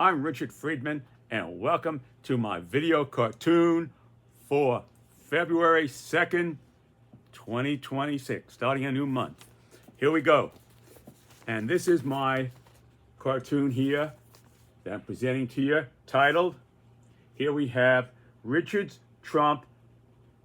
I'm Richard Friedman, and welcome to my video cartoon for February 2nd, 2026, starting a new month. Here we go. And this is my cartoon here that I'm presenting to you, titled, here we have Richard Trump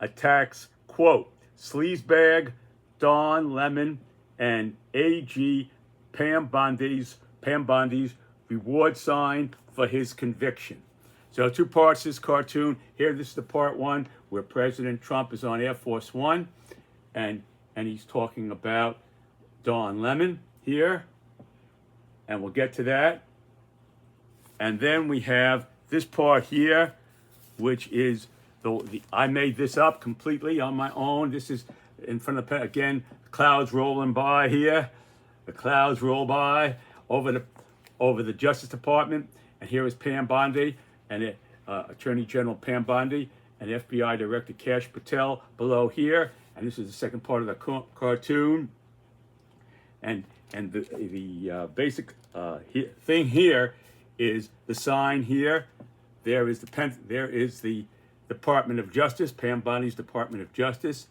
attacks, quote, Sleazebag, Don Lemon, and AG Pam Bondi'S reward sign for his conviction. So 2 parts this cartoon. Here, this is the part 1 where President Trump is on Air Force One, and he's talking about Don Lemon here, and we'll get to that. And then we have this part here, which is I made this up completely on my own. This is in front of, again, clouds rolling by here. The clouds roll by over the Justice Department, and here is Pam Bondi and Attorney General Pam Bondi and FBI Director Kash Patel below here. And this is the second part of the cartoon. And the basic thing here is the sign here. There is the Department of Justice, Pam Bondi's Department of Justice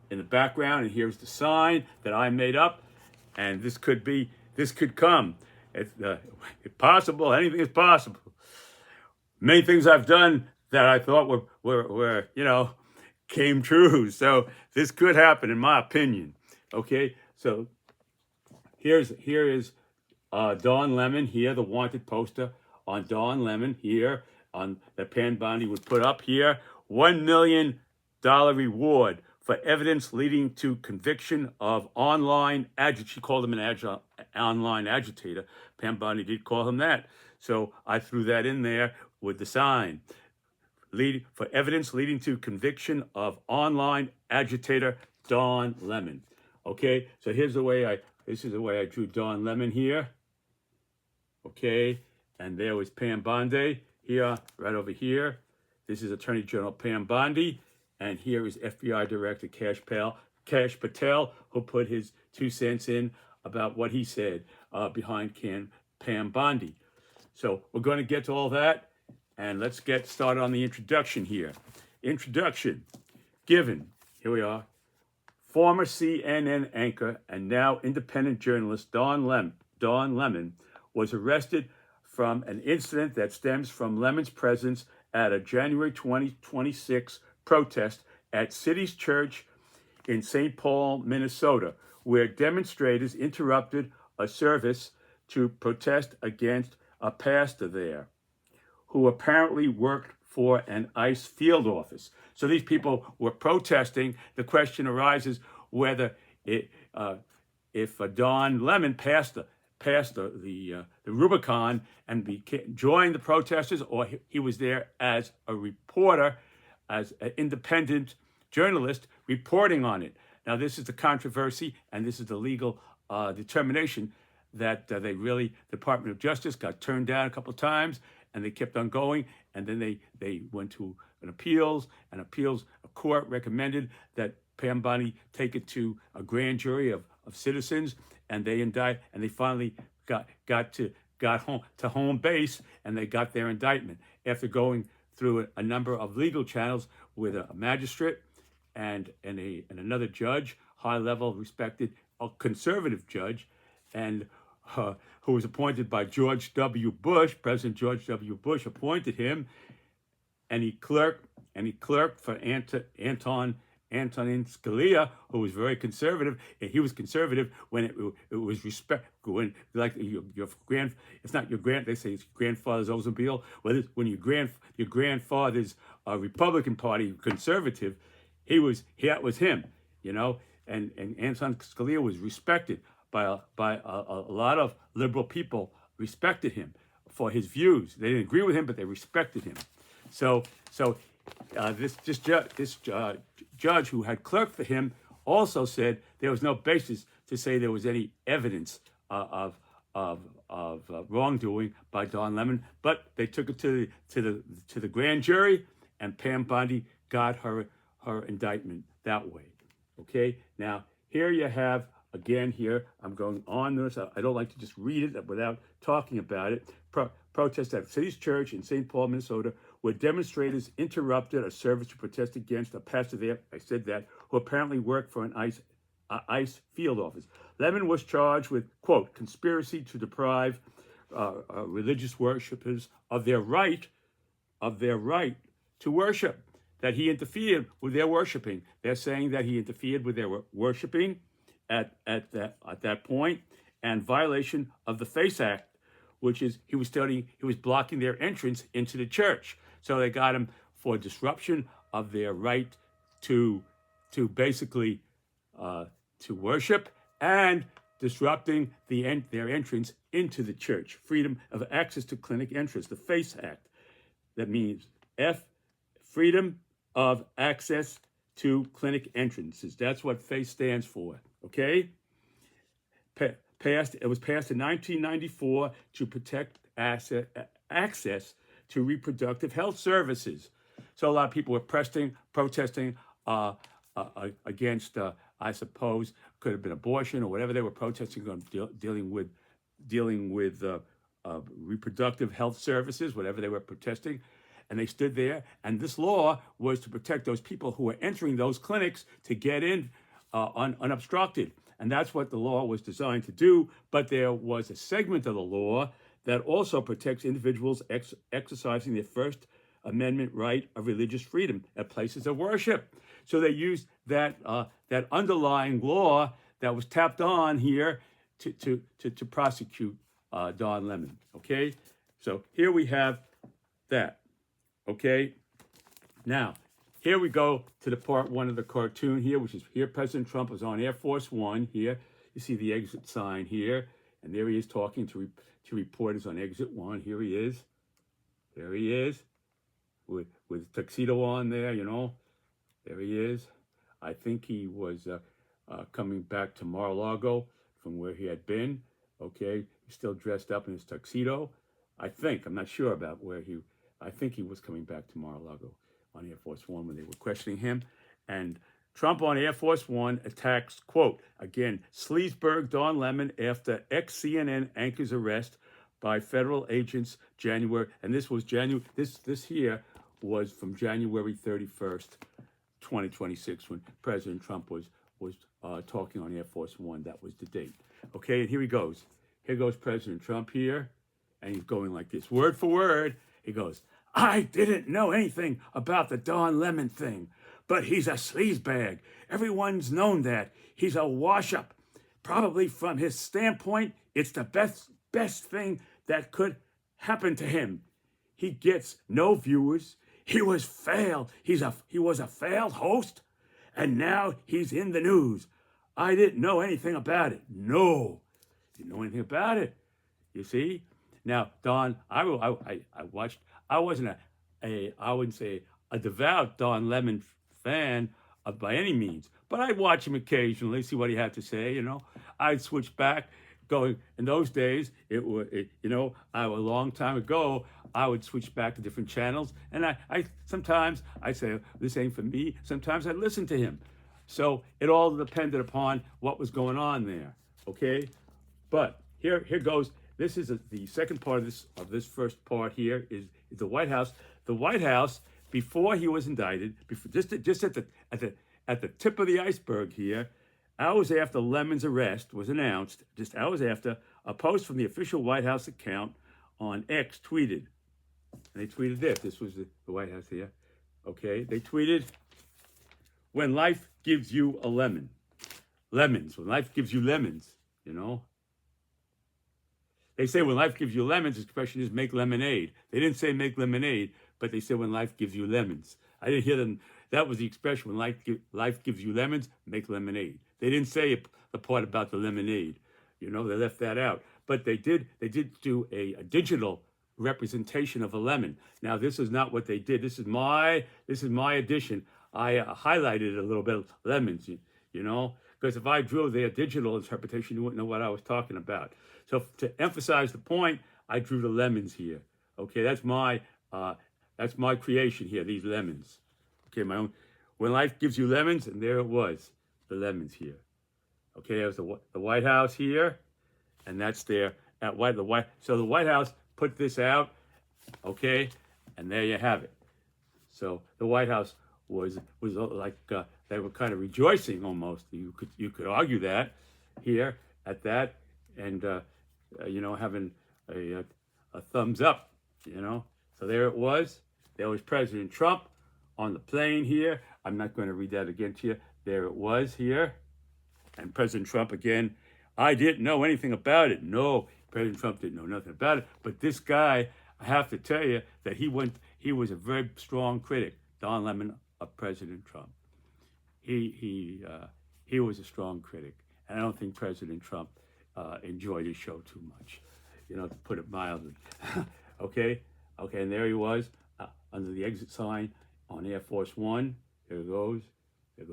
in the background, and here's the sign that I made up. And this could come. It's possible. Anything is possible. Many things I've done that I thought were came true. So this could happen, in my opinion. Okay. So here is Don Lemon here, the wanted poster on Don Lemon here on that Pam Bondi would put up here. $1 million reward for evidence leading to conviction of online agitator. She called him an online agitator. Pam Bondi did call him that. So I threw that in there with the sign. For evidence leading to conviction of online agitator Don Lemon. Okay, so this is the way I drew Don Lemon here. Okay, and there was Pam Bondi here, right over here. This is Attorney General Pam Bondi. And here is FBI Director Kash Patel, who put his 2 cents in about what he said behind Pam Bondi. So we're going to get to all that, and let's get started on the introduction here. Introduction given. Here we are. Former CNN anchor and now independent journalist Don Lemon was arrested from an incident that stems from Lemon's presence at a January 2026 protest at City's Church in St. Paul, Minnesota, where demonstrators interrupted a service to protest against a pastor there, who apparently worked for an ICE field office. So these people were protesting. The question arises whether if Don Lemon passed the Rubicon and joined the protesters, or he was there as a reporter, as an independent journalist reporting on it. Now, this is the controversy, and this is the legal determination that the Department of Justice got turned down a couple of times, and they kept on going, and then they went to an appeals, a court recommended that Pam Bondi take it to a grand jury of citizens, and they indict, and they finally got home base, and they got their indictment after going through a number of legal channels with a magistrate and another judge, high-level, respected, a conservative judge, and who was appointed by George W. Bush. President George W. Bush appointed him, and he clerked for Antonin Scalia, who was very conservative, and he was conservative when it was it's not your they say it's grandfather's Oldsmobile. When your grandfather's Republican Party conservative, that was him, and Antonin Scalia was respected by a lot of liberal people, respected him for his views. They didn't agree with him, but they respected him. So this judge who had clerked for him also said there was no basis to say there was any evidence of wrongdoing by Don Lemon, but they took it to the grand jury, and Pam Bondi got her indictment that way. Okay, now here you have again. Here I'm going on this. I don't like to just read it without talking about it. protests at the city's church in St. Paul, Minnesota, where demonstrators interrupted a service to protest against a pastor there, I said that, who apparently worked for an ICE field office. Lemon was charged with, quote, conspiracy to deprive religious worshipers of their right to worship, that he interfered with their worshiping. They're saying that he interfered with their worshiping at that point, and violation of the FACE Act, which is he was blocking their entrance into the church. So they got him for disruption of their right to basically to worship, and disrupting their entrance into the church. Freedom of access to clinic entrance, the FACE Act. That means freedom of access to clinic entrances. That's what FACE stands for, okay? It was passed in 1994 to protect access to reproductive health services. So a lot of people were protesting against, I suppose, could have been abortion or whatever they were protesting on, dealing with reproductive health services, whatever they were protesting. And they stood there, and this law was to protect those people who were entering those clinics to get in unobstructed. And that's what the law was designed to do. But there was a segment of the law that also protects individuals exercising their First Amendment right of religious freedom at places of worship. So they used that underlying law that was tapped on here to prosecute Don Lemon. Okay, so here we have that. Okay, now here we go to the part one of the cartoon here, which is here President Trump was on Air Force One. Here you see the exit sign here, and there he is talking to reporters on exit one. Here he is. There he is with tuxedo on there, you know. There he is. I think he was coming back to Mar-a-Lago from where he had been. Okay, he's still dressed up in his tuxedo. I'm not sure about I think he was coming back to Mar-a-Lago on Air Force One when they were questioning him. And Trump on Air Force One attacks, quote, again, Sleazebag Don Lemon after ex-CNN anchor's arrest by federal agents January. And this was January. This here was from January 31st, 2026, when President Trump was talking on Air Force One. That was the date. Okay, and here he goes. Here goes President Trump here, and he's going like this, word for word. He goes, I didn't know anything about the Don Lemon thing, but he's a sleazebag. Everyone's known that. He's a wash-up. Probably from his standpoint, it's the best thing that could happen to him. He gets no viewers. He was failed. He was a failed host, and now he's in the news. I didn't know anything about it. No, didn't know anything about it. You see? Now, Don, I watched. I wasn't I wouldn't say a devout Don Lemon fan by any means, but I'd watch him occasionally, see what he had to say. You know, I'd switch back. Going in those days, a long time ago, I would switch back to different channels, and I sometimes I'd say this ain't for me. Sometimes I'd listen to him. So it all depended upon what was going on there. Okay, but here goes. This is the second part of this first part here is the White House. The White House, before he was indicted, just at the tip of the iceberg here, hours after Lemon's arrest was announced, just hours after, a post from the official White House account on X tweeted, and they tweeted this. This was the White House here. Okay, they tweeted, "When life gives you a lemon, lemons. When life gives you lemons, you know." They say when life gives you lemons, the expression is make lemonade. They didn't say make lemonade, but they said when life gives you lemons. I didn't hear them. That was the expression, when life gives you lemons, make lemonade. They didn't say the part about the lemonade. You know, they left that out. But they did do a digital representation of a lemon. Now, this is not what they did. This is my addition. I highlighted a little bit of lemons, you know, because if I drew their digital interpretation, you wouldn't know what I was talking about. So to emphasize the point, I drew the lemons here. Okay, that's my creation here. These lemons. Okay, my own. When life gives you lemons, and there it was, the lemons here. Okay, there's the White House here, and that's there at the White. So the White House put this out, okay, and there you have it. So the White House was like they were kind of rejoicing almost. You could argue that here at that, and having a thumbs up, So there it was. There was President Trump on the plane here. I'm not going to read that again to you. There it was here, and President Trump again. I didn't know anything about it. No, President Trump didn't know nothing about it. But this guy, I have to tell you that he was a very strong critic, Don Lemon, of President Trump. He was a strong critic, and I don't think President Trump enjoyed his show too much, to put it mildly. Okay, and there he was under the exit sign on Air Force One. There goes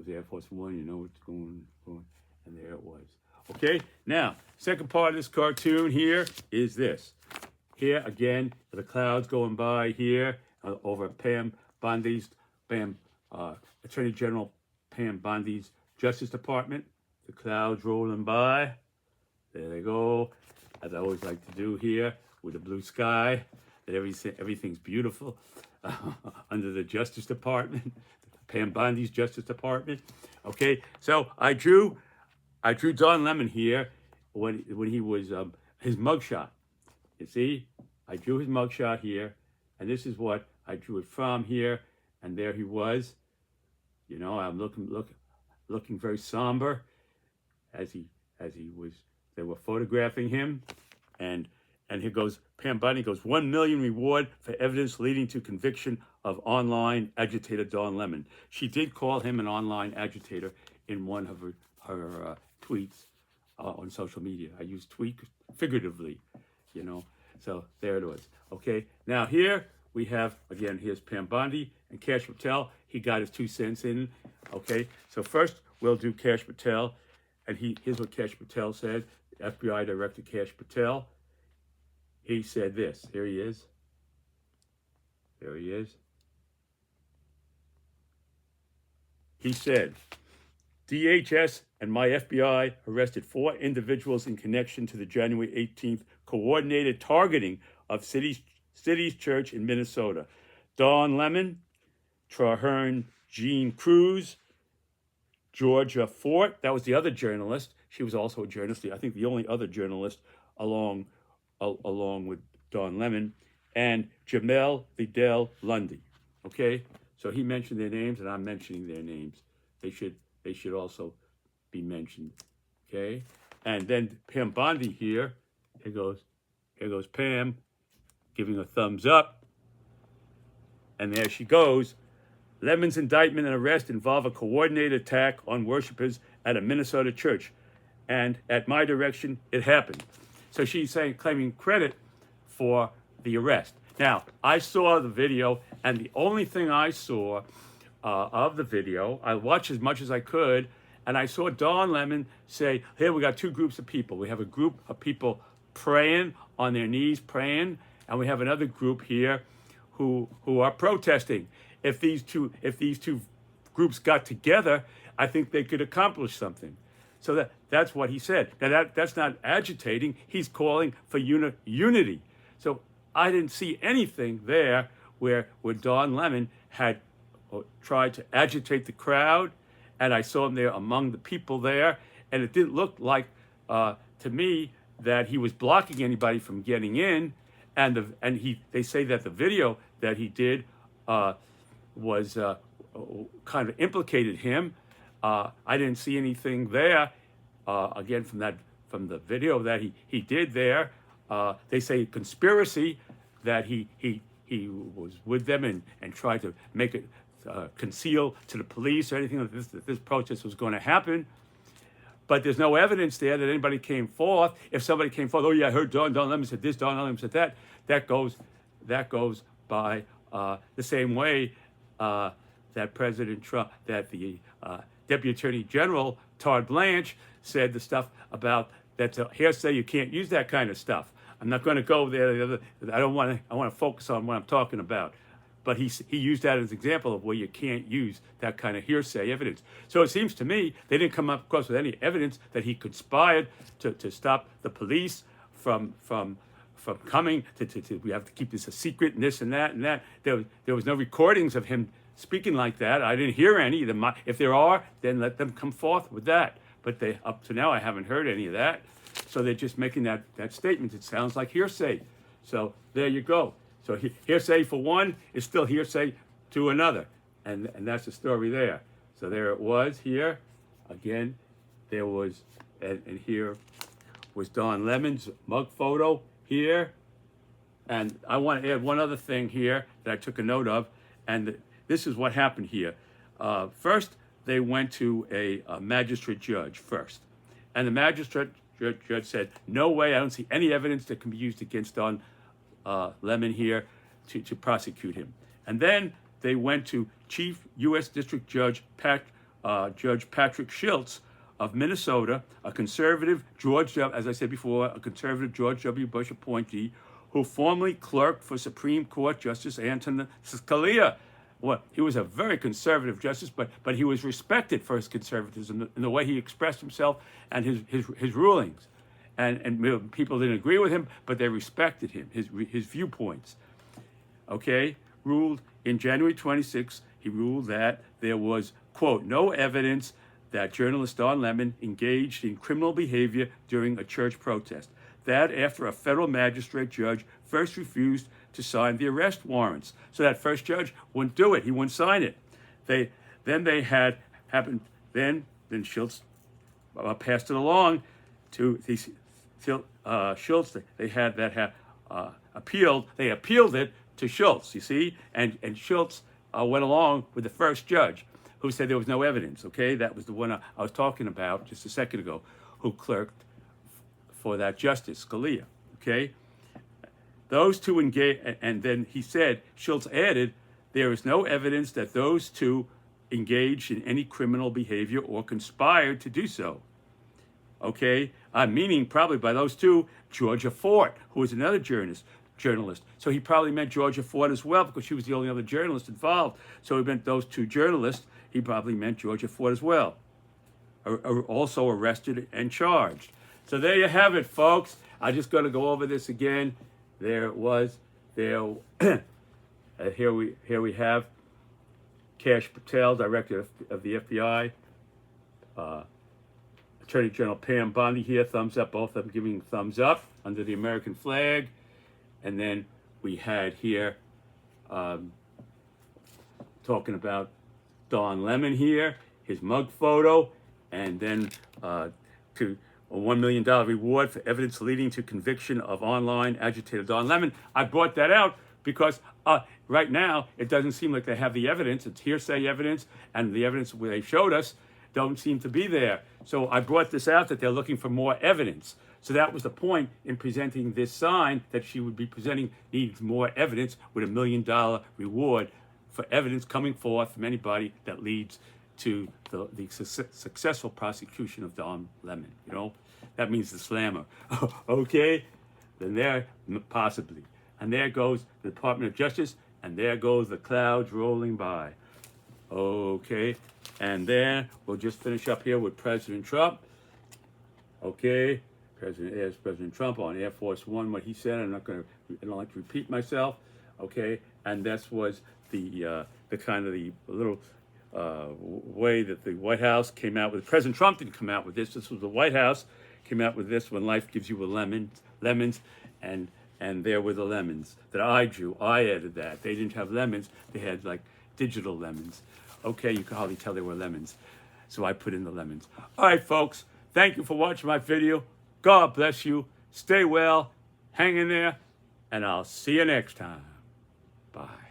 Air Force One. You know what's going on, and there it was. Okay, now second part of this cartoon here is this. Here again, the clouds going by here over Pam Bondi'S, Attorney General Pam Bondi'S Justice Department. The clouds rolling by. There they go, as I always like to do here with the blue sky. That everything's beautiful under the Justice Department, Pam Bondi'S Justice Department. Okay, so I drew Don Lemon here when he was his mugshot. You see, I drew his mugshot here, and this is what I drew it from here, and there he was. I'm looking very somber as he was. They were photographing him, and here goes Pam Bondi goes, 1 million reward for evidence leading to conviction of online agitator Don Lemon. She did call him an online agitator in one of her tweets on social media. I use tweet figuratively, So there it was. Okay, now here we have, again, here's Pam Bondi and Kash Patel. He got his 2 cents in. Okay, so first we'll do Kash Patel. And here's what Kash Patel said. FBI Director Kash Patel. He said this. Here he is. There he is. He said, DHS and my FBI arrested 4 individuals in connection to the January 18th coordinated targeting of City's Church in Minnesota. Don Lemon, Traherne Jean Cruz, Georgia Fort, that was the other journalist. She was also a journalist. I think the only other journalist along with Don Lemon, and Jamel Vidal Lundy. Okay, so he mentioned their names, and I'm mentioning their names. They should also be mentioned. Okay, and then Pam Bondi here. Here goes Pam, giving a thumbs up, and there she goes. Lemon's indictment and arrest involve a coordinated attack on worshipers at a Minnesota church, and at my direction, it happened. So she's claiming credit for the arrest. Now, I saw the video, and the only thing I saw of the video, I watched as much as I could, and I saw Don Lemon say, here we got 2 groups of people. We have a group of people praying, on their knees praying, and we have another group here who are protesting. If these two groups got together, I think they could accomplish something. So that's what he said. Now that's not agitating. He's calling for unity. So I didn't see anything there where Don Lemon had tried to agitate the crowd, and I saw him there among the people there, and it didn't look like to me that he was blocking anybody from getting in. They say that the video that he did was kind of implicated him. I didn't see anything there. Again, from the video that he did there, they say conspiracy, that he was with them and tried to make it conceal to the police or anything that this protest was going to happen. But there's no evidence there that anybody came forth. If somebody came forth, oh yeah, I heard Don Lemon said this, Don Lemon said that. That goes by the same way that President Trump, that the Deputy Attorney General Todd Blanche said the stuff about that's a hearsay. You can't use that kind of stuff. I'm not going to go there. I want to focus on what I'm talking about. But he used that as an example of where you can't use that kind of hearsay evidence. So it seems to me they didn't come up, of course, with any evidence that he conspired to stop the police from from coming to we have to keep this a secret and this and that and that. There was no recordings of him speaking like that. I didn't hear any. If there are, then let them come forth with that. But up to now, I haven't heard any of that. So they're just making that statement. It sounds like hearsay. So there you go. So hearsay for one is still hearsay to another. And that's the story there. So there it was here. Again, there was, and here was Don Lemon's mug photo here. And I want to add one other thing here that I took a note of. And this is what happened here. First, they went to a magistrate judge first. And the magistrate judge said, no way, I don't see any evidence that can be used against Don Lemon here to prosecute him. And then they went to Chief U.S. District Judge Judge Patrick Schultz of Minnesota, a conservative as I said before, a conservative George W. Bush appointee who formerly clerked for Supreme Court Justice Antonin Scalia. Well, he was a very conservative justice, but he was respected for his conservatism in the way he expressed himself and his rulings. And people didn't agree with him, but they respected him, his viewpoints. Okay, ruled in January 26, he ruled that there was, quote, no evidence that journalist Don Lemon engaged in criminal behavior during a church protest. That after a federal magistrate judge first refused to sign the arrest warrants. So that first judge wouldn't do it. He wouldn't sign it. Then Schultz passed it along to Schultz. They had that appealed. They appealed it to Schultz, you see, and Schultz went along with the first judge who said there was no evidence. Okay, that was the one I was talking about just a second ago, who clerked for that Justice Scalia. Okay. Those two engaged, and then he said, Schultz added, there is no evidence that those two engaged in any criminal behavior or conspired to do so. Okay, meaning probably by those two, Georgia Ford, who was another journalist. So he probably meant Georgia Ford as well, because she was the only other journalist involved. So he meant those two journalists. He probably meant Georgia Ford as well, are also arrested and charged. So there you have it, folks. I just got to go over this again. There it was. There, here we have Kash Patel, Director of the FBI. Attorney General Pam Bondi here, thumbs up. Both of them giving thumbs up under the American flag. And then we had here talking about Don Lemon here, his mug photo, and then to a $1 million reward for evidence leading to conviction of online agitator Don Lemon. I brought that out because right now it doesn't seem like they have the evidence. It's hearsay evidence, and the evidence where they showed us don't seem to be there. So I brought this out that they're looking for more evidence. So that was the point in presenting this sign that she would be presenting, needs more evidence with $1 million reward for evidence coming forth from anybody that leads to the successful prosecution of Don Lemon. You know, that means the slammer. Okay, then there, possibly. And there goes the Department of Justice, and there goes the clouds rolling by. Okay, and then we'll just finish up here with President Trump. Okay, President Trump on Air Force One, what he said. I don't like to repeat myself. Okay, and this was the kind of the little way that the White House came out with. President Trump didn't come out with this. This was the White House came out with this. When life gives you lemons, and there were the lemons that I drew. I added that. They didn't have lemons. They had like digital lemons. Okay, you could hardly tell they were lemons. So I put in the lemons. All right, folks. Thank you for watching my video. God bless you. Stay well. Hang in there. And I'll see you next time. Bye.